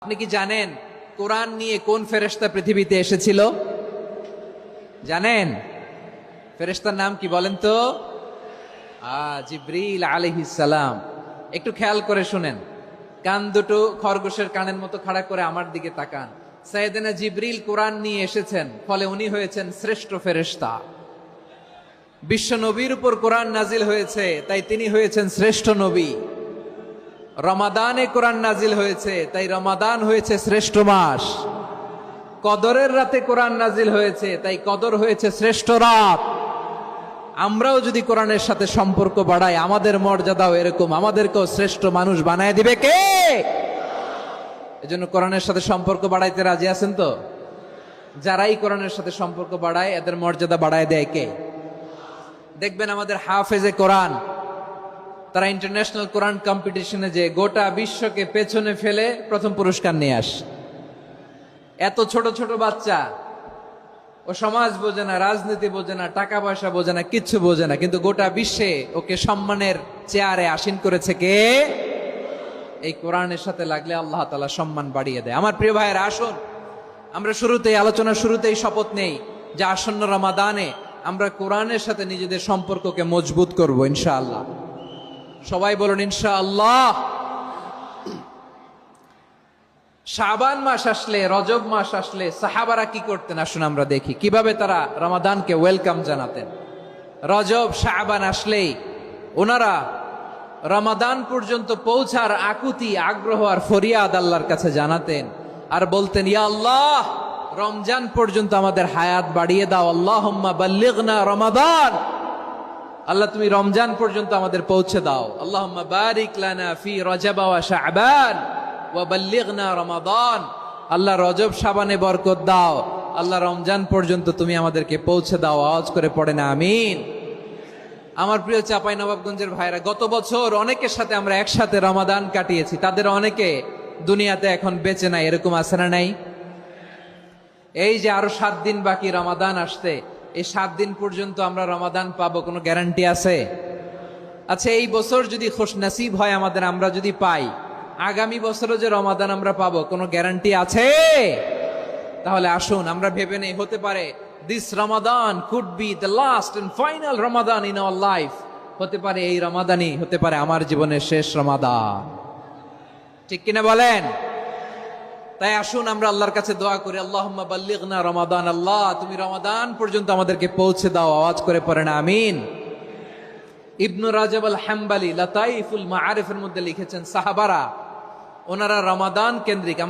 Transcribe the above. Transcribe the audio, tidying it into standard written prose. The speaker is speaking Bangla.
আপনি কি জানেন কোরআন নিয়ে কোন ফেরেশতা পৃথিবীতে এসেছিল? জানেন ফেরেশতার নাম কি বলেন তো? জিবরিল আলাইহিস সালাম। একটু খেয়াল করে শুনেন, কান দুটো খরগোশের কানের মতো খাড়া করে আমার দিকে তাকান। সাইয়েদনা জিবরিল কোরআন নিয়ে এসেছেন, ফলে উনি হয়েছেন শ্রেষ্ঠ ফেরেশতা। বিশ্ব নবীর উপর কোরআন নাজিল হয়েছে, তাই তিনি হয়েছেন শ্রেষ্ঠ নবী। রমাদানে কোরআন নাজিল হয়েছে, তাই রমাদান হয়েছে শ্রেষ্ঠ মাস। কদরের রাতে কোরআন নাজিল হয়েছে, তাই কদর হয়েছে শ্রেষ্ঠ রাত। আমরাও যদি কোরআনের সাথে সম্পর্ক বাড়াই, আমাদের মর্যাদাও এরকম, আমাদেরকেও শ্রেষ্ঠ মানুষ বানায় দিবে কে? এজন্য কোরআনের সাথে সম্পর্ক বাড়াইতে রাজি আছেন তো? যারাই কোরআনের সাথে সম্পর্ক বাড়ায়, এদের মর্যাদা বাড়ায় দেয় কে? দেখবেন আমাদের হাফেজে কোরআন, তারা ইন্টারন্যাশনাল কোরআন কম্পিটিশনে যে গোটা বিশ্বকে পেছনে ফেলে প্রথম পুরস্কার নিয়ে আসে। এত ছোট ছোট বাচ্চা, ও সমাজ বোঝে না, রাজনীতি বোঝে না, টাকা পয়সা বোঝে না, কিচ্ছু বোঝে না, কিন্তু গোটা বিশ্বে ওকে সম্মানের চেয়ারে আসীন করেছে কে? এই কোরআনের সাথে লাগলে আল্লাহ তাআলা সম্মান বাড়িয়ে দেয়। আমার প্রিয় ভাইয়েরা, আসুন আমরা আলোচনার শুরুতেই শপথ নেই যে আসন্ন রমাদানে আমরা কোরআনের সাথে নিজেদের সম্পর্ককে মজবুত করব ইনশাআল্লাহ। সবাই বলুন ইনশাআল্লাহ। শাবান মাস আসলে, রজব মাস আসলে সাহাবারা কি করতেন আসুন আমরা দেখি কিভাবে তারা রমাদানকে ওয়েলকাম জানাতেন। রজব শাবান আসলেই ওনারা রমাদান পর্যন্ত পৌঁছার আকুতি, আগ্রহ আর ফরিয়াদ আল্লাহর কাছে জানাতেন আর বলতেন, ইয়া আল্লাহ, রমজান পর্যন্ত আমাদের হায়াত বাড়িয়ে দাও। আল্লাহুম্মা বাল্লিগনা রমাদান, আল্লাহ তুমি রমজান পর্যন্ত আমাদের পৌঁছে দাও। আল্লাহুম্মা বারিক লানা ফি রজব ওয়া শাবান ওয়া বাল্লিগনা রমাদান, আল্লাহ রজব শাবানে বরকত দাও, আল্লাহ রমজান পর্যন্ত তুমি আমাদেরকে পৌঁছে দাও। আওয়াজ করে পড়েন আমিন। আমার প্রিয় চাঁপাইনবাবগঞ্জের ভাইরা, গত বছর অনেকের সাথে আমরা একসাথে রমাদান কাটিয়েছি, তাদের অনেকে দুনিয়াতে এখন বেঁচে নাই, এরকম আছে না নাই? এই যে আরো 7 দিন বাকি রমাদান আসতে, এই 7 দিন পর্যন্ত আমরা রমাদান পাবো, কোনো গ্যারান্টি আছে? আচ্ছা, এই বছর যদি খুশনসিব হয় আমাদের, আমরা যদি পাই, আগামী বছরও যে রমাদান আমরা পাবো, কোনো গ্যারান্টি আছে? তাহলে আসুন আমরা ভেবে নেই, হতে পারে this Ramadan could be the last and final Ramadan in our life. হতে পারে এই রমাদানই হতে পারে আমার জীবনের শেষ রমাদান। ঠিক কিনা বলেন? তাই আসুন আমরা আল্লাহর কাছে দোয়া করি, আল্লাহুম্মা বাল্লিগনা রমাদান, আল্লাহ তুমি রমাদান পর্যন্ত আমাদেরকে পৌঁছে দাও। আওয়াজ করে পড়েন আমিন। ইবনু রাজব আল হাম্বালি লাতাইফুল মাআরিফের মধ্যে লিখেছেন, সাহাবারা ওনারা রমাদান কেন্দ্রিক